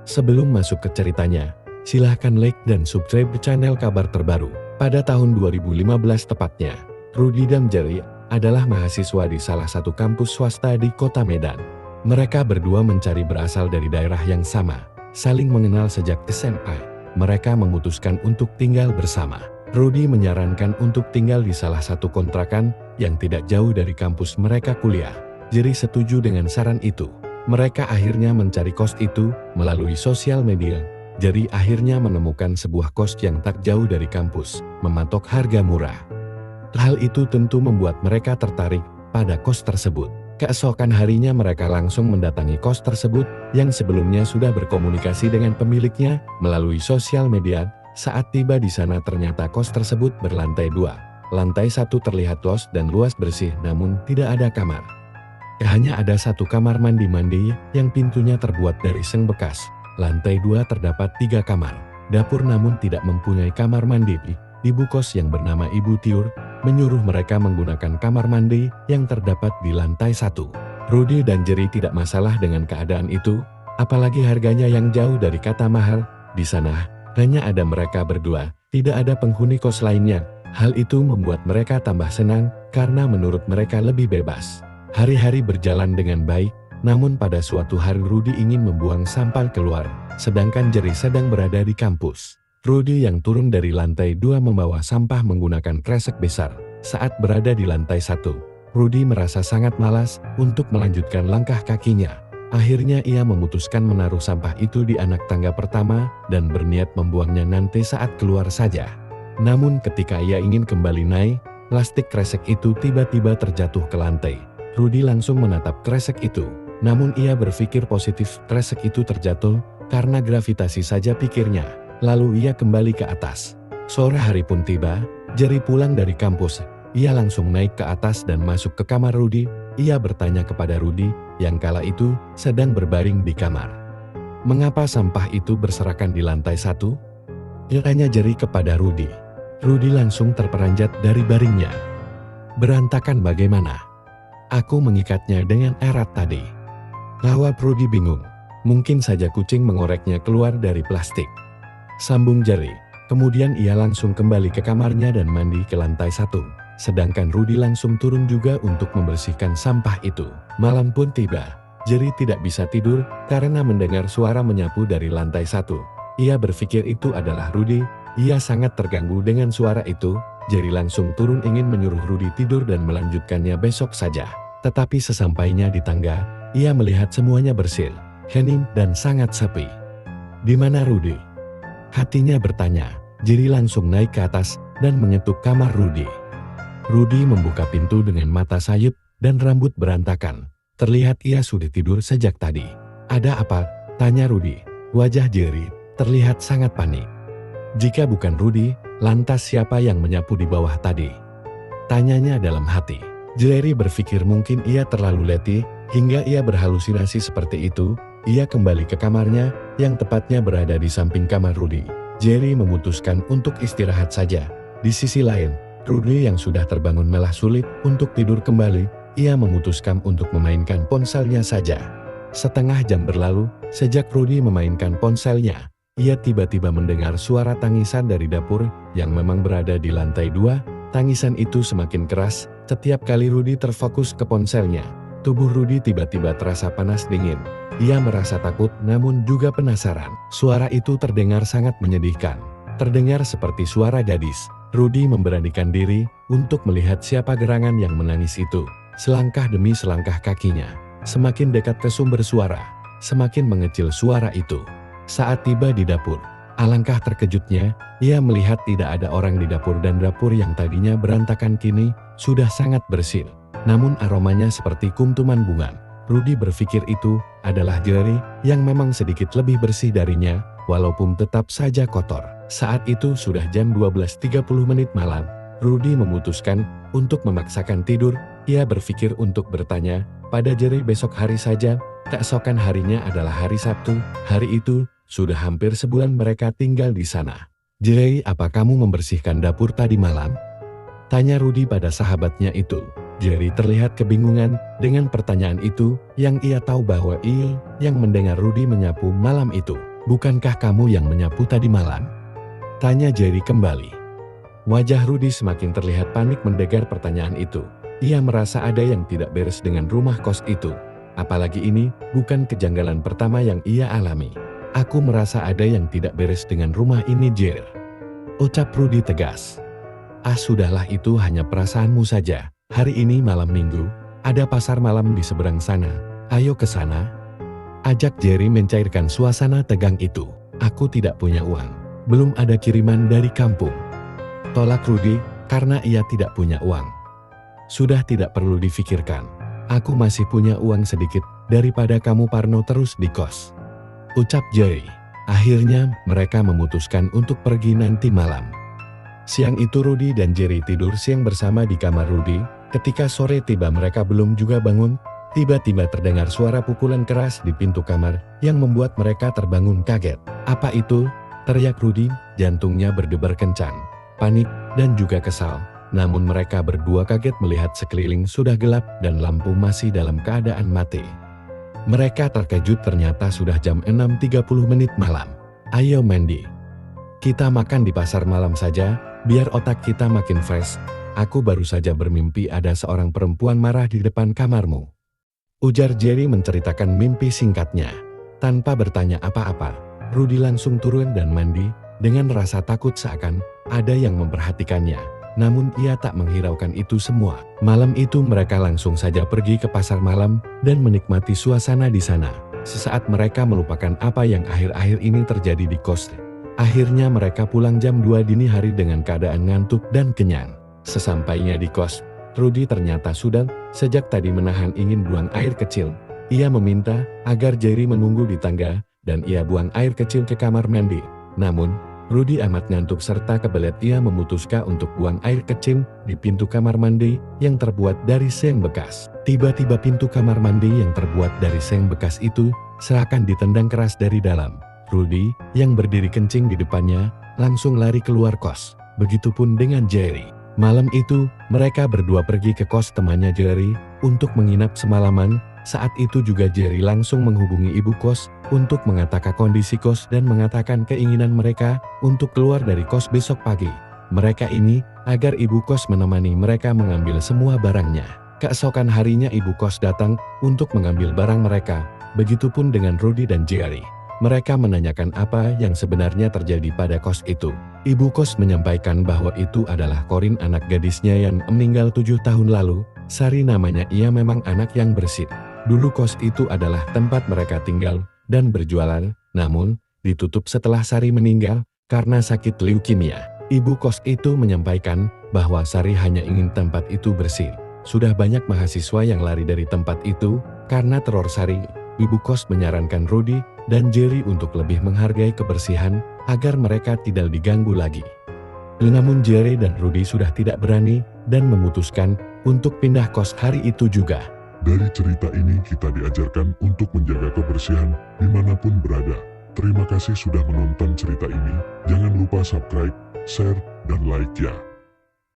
Sebelum masuk ke ceritanya, silahkan like dan subscribe channel Kabar Terbaru. Pada tahun 2015 tepatnya, Rudy dan Jerry adalah mahasiswa di salah satu kampus swasta di kota Medan. Mereka berdua mencari berasal dari daerah yang sama, saling mengenal sejak SMA. Mereka memutuskan untuk tinggal bersama. Rudy menyarankan untuk tinggal di salah satu kontrakan yang tidak jauh dari kampus mereka kuliah. Jerry setuju dengan saran itu. Mereka akhirnya mencari kos itu melalui sosial media. Jerry akhirnya menemukan sebuah kos yang tak jauh dari kampus, mematok harga murah. Hal itu tentu membuat mereka tertarik pada kos tersebut. Keesokan harinya mereka langsung mendatangi kos tersebut yang sebelumnya sudah berkomunikasi dengan pemiliknya melalui sosial media. Saat tiba di sana ternyata kos tersebut berlantai 2. Lantai 1 terlihat luas dan luas bersih namun tidak ada kamar. Hanya ada satu kamar mandi yang pintunya terbuat dari seng bekas. Lantai 2 terdapat 3 kamar. Dapur namun tidak mempunyai kamar mandi. Ibu kos yang bernama Ibu Tiur menyuruh mereka menggunakan kamar mandi yang terdapat di lantai 1. Rudy dan Jerry tidak masalah dengan keadaan itu, apalagi harganya yang jauh dari kata mahal. Di sana hanya ada mereka berdua, tidak ada penghuni kos lainnya. Hal itu membuat mereka tambah senang karena menurut mereka lebih bebas. Hari-hari berjalan dengan baik, namun pada suatu hari Rudy ingin membuang sampah keluar, sedangkan Jerry sedang berada di kampus. Rudy yang turun dari lantai 2 membawa sampah menggunakan kresek besar. Saat berada di lantai 1, Rudy merasa sangat malas untuk melanjutkan langkah kakinya. Akhirnya ia memutuskan menaruh sampah itu di anak tangga pertama dan berniat membuangnya nanti saat keluar saja. Namun ketika ia ingin kembali naik, plastik kresek itu tiba-tiba terjatuh ke lantai. Rudy langsung menatap kresek itu, namun ia berpikir positif kresek itu terjatuh karena gravitasi saja pikirnya. Lalu ia kembali ke atas. Sore hari pun tiba, Jerry pulang dari kampus. Ia langsung naik ke atas dan masuk ke kamar Rudy. Ia bertanya kepada Rudy yang kala itu sedang berbaring di kamar. Mengapa sampah itu berserakan di lantai 1? Tanya Jerry kepada Rudy. Rudy langsung terperanjat dari baringnya. Berantakan bagaimana? Aku mengikatnya dengan erat tadi. Jawab Rudy bingung. Mungkin saja kucing mengoreknya keluar dari plastik. Sambung Jerry. Kemudian ia langsung kembali ke kamarnya dan mandi ke lantai 1. Sedangkan Rudy langsung turun juga untuk membersihkan sampah itu. Malam pun tiba. Jerry tidak bisa tidur karena mendengar suara menyapu dari lantai 1. Ia berpikir itu adalah Rudy. Ia sangat terganggu dengan suara itu. Jerry langsung turun ingin menyuruh Rudy tidur dan melanjutkannya besok saja. Tetapi sesampainya di tangga, ia melihat semuanya bersih, hening dan sangat sepi. Di mana Rudy? Hatinya bertanya. Jerry langsung naik ke atas dan mengetuk kamar Rudy. Rudy membuka pintu dengan mata sayup dan rambut berantakan. Terlihat ia sudah tidur sejak tadi. Ada apa? Tanya Rudy. Wajah Jerry terlihat sangat panik. Jika bukan Rudy, lantas siapa yang menyapu di bawah tadi? Tanyanya dalam hati. Jerry berpikir mungkin ia terlalu letih hingga ia berhalusinasi seperti itu. Ia kembali ke kamarnya yang tepatnya berada di samping kamar Rudy. Jerry memutuskan untuk istirahat saja. Di sisi lain, Rudy yang sudah terbangun malah sulit untuk tidur kembali. Ia memutuskan untuk memainkan ponselnya saja. Setengah jam berlalu, sejak Rudy memainkan ponselnya, ia tiba-tiba mendengar suara tangisan dari dapur yang memang berada di lantai 2. Tangisan itu semakin keras, setiap kali Rudy terfokus ke ponselnya. Tubuh Rudy tiba-tiba terasa panas dingin. Ia merasa takut namun juga penasaran. Suara itu terdengar sangat menyedihkan. Terdengar seperti suara gadis. Rudy memberanikan diri untuk melihat siapa gerangan yang menangis itu. Selangkah demi selangkah kakinya, semakin dekat ke sumber suara, semakin mengecil suara itu. Saat tiba di dapur, alangkah terkejutnya, ia melihat tidak ada orang di dapur dan dapur yang tadinya berantakan kini sudah sangat bersih. Namun aromanya seperti kuntuman bunga. Rudy berpikir itu adalah Jerry yang memang sedikit lebih bersih darinya, walaupun tetap saja kotor. Saat itu sudah jam 12.30 malam. Rudy memutuskan untuk memaksakan tidur. Ia berpikir untuk bertanya pada Jerry besok hari saja. Keesokan harinya adalah hari Sabtu. Hari itu sudah hampir sebulan mereka tinggal di sana. Jerry, apa kamu membersihkan dapur tadi malam? Tanya Rudy pada sahabatnya itu. Jerry terlihat kebingungan dengan pertanyaan itu, yang ia tahu bahwa Il yang mendengar Rudy menyapu malam itu. Bukankah kamu yang menyapu tadi malam? Tanya Jerry kembali. Wajah Rudy semakin terlihat panik mendengar pertanyaan itu. Ia merasa ada yang tidak beres dengan rumah kos itu. Apalagi ini bukan kejanggalan pertama yang ia alami. Aku merasa ada yang tidak beres dengan rumah ini, Jerry. Ucap Rudy tegas. Sudahlah, itu hanya perasaanmu saja. Hari ini malam minggu, ada pasar malam di seberang sana. Ayo ke sana. Ajak Jerry mencairkan suasana tegang itu. Aku tidak punya uang. Belum ada kiriman dari kampung. Tolak Rudy karena ia tidak punya uang. Sudah tidak perlu difikirkan. Aku masih punya uang sedikit daripada kamu parno terus di kos. Ucap Jerry. Akhirnya mereka memutuskan untuk pergi nanti malam. Siang itu Rudy dan Jerry tidur siang bersama di kamar Rudy. Ketika sore tiba mereka belum juga bangun. Tiba-tiba terdengar suara pukulan keras di pintu kamar yang membuat mereka terbangun kaget. Apa itu? Teriak Rudy, jantungnya berdebar kencang, panik dan juga kesal. Namun mereka berdua kaget melihat sekeliling sudah gelap dan lampu masih dalam keadaan mati. Mereka terkejut ternyata sudah jam 6.30 malam. Ayo mandi. Kita makan di pasar malam saja. Biar otak kita makin fresh. Aku baru saja bermimpi ada seorang perempuan marah di depan kamarmu. Ujar Jerry menceritakan mimpi singkatnya. Tanpa bertanya apa-apa, Rudy langsung turun dan mandi dengan rasa takut seakan ada yang memperhatikannya. Namun ia tak menghiraukan itu semua. Malam itu mereka langsung saja pergi ke pasar malam dan menikmati suasana di sana. Sesaat mereka melupakan apa yang akhir-akhir ini terjadi di kos. Akhirnya mereka pulang jam 2 dini hari dengan keadaan ngantuk dan kenyang. Sesampainya di kos, Rudy ternyata sudah sejak tadi menahan ingin buang air kecil. Ia meminta agar Jerry menunggu di tangga dan ia buang air kecil ke kamar mandi. Namun, Rudy amat ngantuk serta kebelet ia memutuskan untuk buang air kecil di pintu kamar mandi yang terbuat dari seng bekas. Tiba-tiba pintu kamar mandi yang terbuat dari seng bekas itu seakan ditendang keras dari dalam. Rudy, yang berdiri kencing di depannya, langsung lari keluar kos. Begitupun dengan Jerry. Malam itu, mereka berdua pergi ke kos temannya Jerry untuk menginap semalaman. Saat itu juga Jerry langsung menghubungi ibu kos untuk mengatakan kondisi kos dan mengatakan keinginan mereka untuk keluar dari kos besok pagi. Mereka ini agar ibu kos menemani mereka mengambil semua barangnya. Keesokan harinya ibu kos datang untuk mengambil barang mereka. Begitupun dengan Rudy dan Jerry. Mereka menanyakan apa yang sebenarnya terjadi pada kos itu. Ibu kos menyampaikan bahwa itu adalah Corin, anak gadisnya yang meninggal 7 tahun lalu. Sari namanya, ia memang anak yang bersih. Dulu kos itu adalah tempat mereka tinggal dan berjualan, namun ditutup setelah Sari meninggal karena sakit leukemia. Ibu kos itu menyampaikan bahwa Sari hanya ingin tempat itu bersih. Sudah banyak mahasiswa yang lari dari tempat itu karena teror Sari. Ibu kos menyarankan Rudy dan Jerry untuk lebih menghargai kebersihan agar mereka tidak diganggu lagi. Namun Jerry dan Rudy sudah tidak berani dan memutuskan untuk pindah kos hari itu juga. Dari cerita ini kita diajarkan untuk menjaga kebersihan dimanapun berada. Terima kasih sudah menonton cerita ini. Jangan lupa subscribe, share, dan like ya.